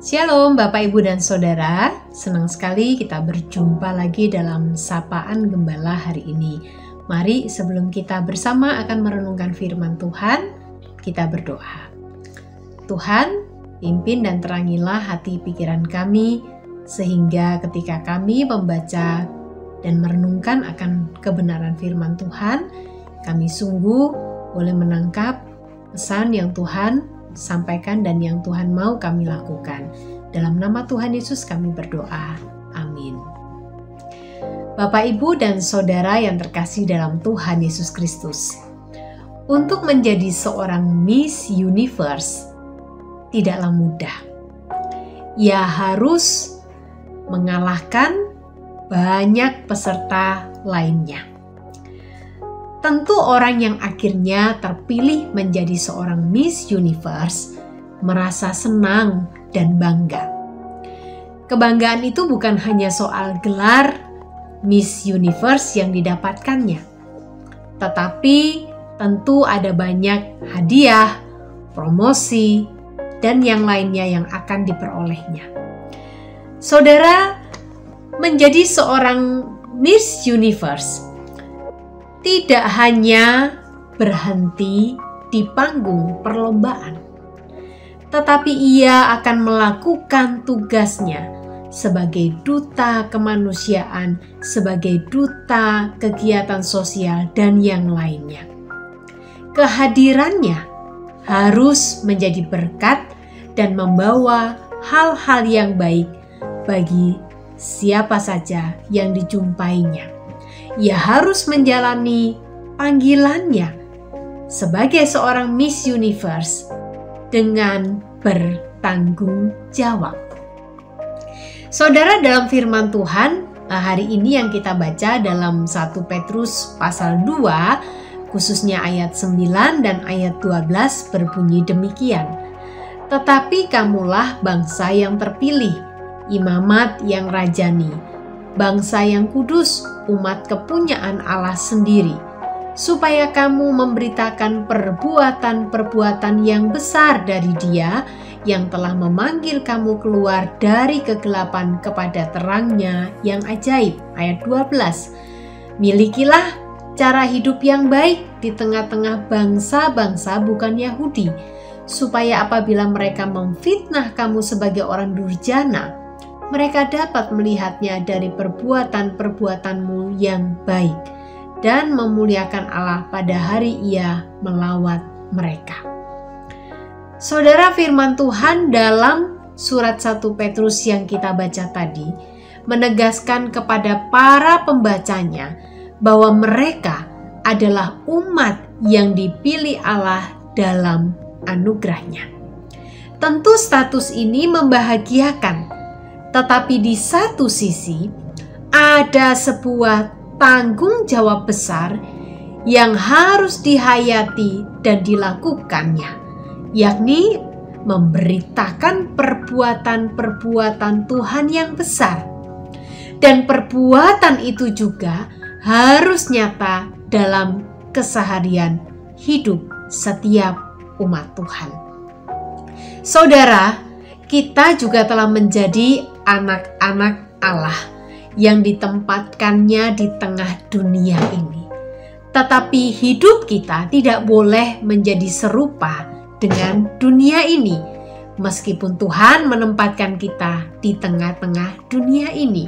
Shalom Bapak Ibu dan Saudara, senang sekali kita berjumpa lagi dalam Sapaan Gembala hari ini. Mari sebelum kita bersama akan merenungkan firman Tuhan, kita berdoa. Tuhan, pimpin dan terangilah hati pikiran kami, sehingga ketika kami membaca dan merenungkan akan kebenaran firman Tuhan, kami sungguh boleh menangkap pesan yang Tuhan sampaikan dan yang Tuhan mau kami lakukan. Dalam nama Tuhan Yesus kami berdoa. Amin. Bapak, Ibu, dan Saudara yang terkasih dalam Tuhan Yesus Kristus. Untuk menjadi seorang Miss Universe tidaklah mudah. Ia harus mengalahkan banyak peserta lainnya. Tentu orang yang akhirnya terpilih menjadi seorang Miss Universe merasa senang dan bangga. Kebanggaan itu bukan hanya soal gelar Miss Universe yang didapatkannya, tetapi tentu ada banyak hadiah, promosi, dan yang lainnya yang akan diperolehnya. Saudara, menjadi seorang Miss Universe tidak hanya berhenti di panggung perlombaan, tetapi ia akan melakukan tugasnya sebagai duta kemanusiaan, sebagai duta kegiatan sosial, dan yang lainnya. Kehadirannya harus menjadi berkat dan membawa hal-hal yang baik bagi siapa saja yang dijumpainya. Ia harus menjalani panggilannya sebagai seorang Miss Universe dengan bertanggung jawab. Saudara, dalam firman Tuhan hari ini yang kita baca dalam 1 Petrus pasal 2, khususnya ayat 9 dan ayat 12 berbunyi demikian. Tetapi kamulah bangsa yang terpilih, imamat yang rajani, bangsa yang kudus, umat kepunyaan Allah sendiri, supaya kamu memberitakan perbuatan-perbuatan yang besar dari Dia yang telah memanggil kamu keluar dari kegelapan kepada terangnya yang ajaib. Ayat 12. Milikilah cara hidup yang baik di tengah-tengah bangsa-bangsa bukan Yahudi, supaya apabila mereka memfitnah kamu sebagai orang durjana, mereka dapat melihatnya dari perbuatan-perbuatanmu yang baik dan memuliakan Allah pada hari Ia melawat mereka. Saudara, firman Tuhan dalam surat 1 Petrus yang kita baca tadi menegaskan kepada para pembacanya bahwa mereka adalah umat yang dipilih Allah dalam anugerahnya. Tentu status ini membahagiakan, tetapi di satu sisi ada sebuah tanggung jawab besar yang harus dihayati dan dilakukannya, yakni memberitakan perbuatan-perbuatan Tuhan yang besar. Dan perbuatan itu juga harus nyata dalam keseharian hidup setiap umat Tuhan. Saudara, kita juga telah menjadi anak-anak Allah yang ditempatkannya di tengah dunia ini. Tetapi hidup kita tidak boleh menjadi serupa dengan dunia ini, meskipun Tuhan menempatkan kita di tengah-tengah dunia ini.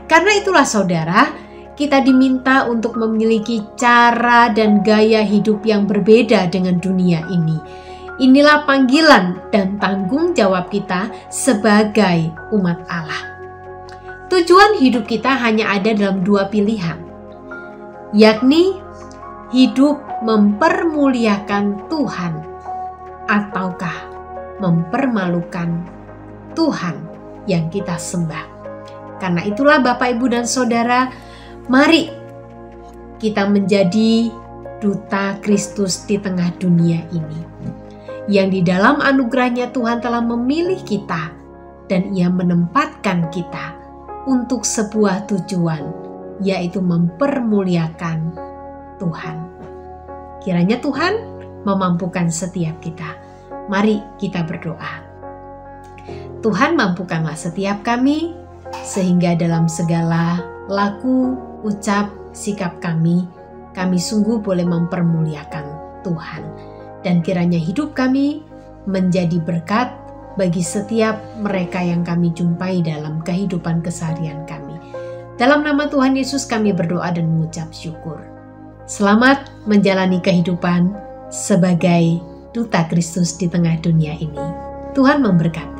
Karena itulah saudara, kita diminta untuk memiliki cara dan gaya hidup yang berbeda dengan dunia ini. Inilah panggilan dan tanggung jawab kita sebagai umat Allah. Tujuan hidup kita hanya ada dalam dua pilihan, yakni hidup mempermuliakan Tuhan ataukah mempermalukan Tuhan yang kita sembah. Karena itulah Bapak, Ibu, dan Saudara, mari kita menjadi duta Kristus di tengah dunia ini, yang di dalam anugerahnya Tuhan telah memilih kita dan Ia menempatkan kita untuk sebuah tujuan, yaitu mempermuliakan Tuhan. Kiranya Tuhan memampukan setiap kita. Mari kita berdoa. Tuhan mampukanlah setiap kami, sehingga dalam segala laku, ucap, sikap kami sungguh boleh mempermuliakan Tuhan. Dan kiranya hidup kami menjadi berkat bagi setiap mereka yang kami jumpai dalam kehidupan keseharian kami. Dalam nama Tuhan Yesus kami berdoa dan mengucap syukur. Selamat menjalani kehidupan sebagai duta Kristus di tengah dunia ini. Tuhan memberkati.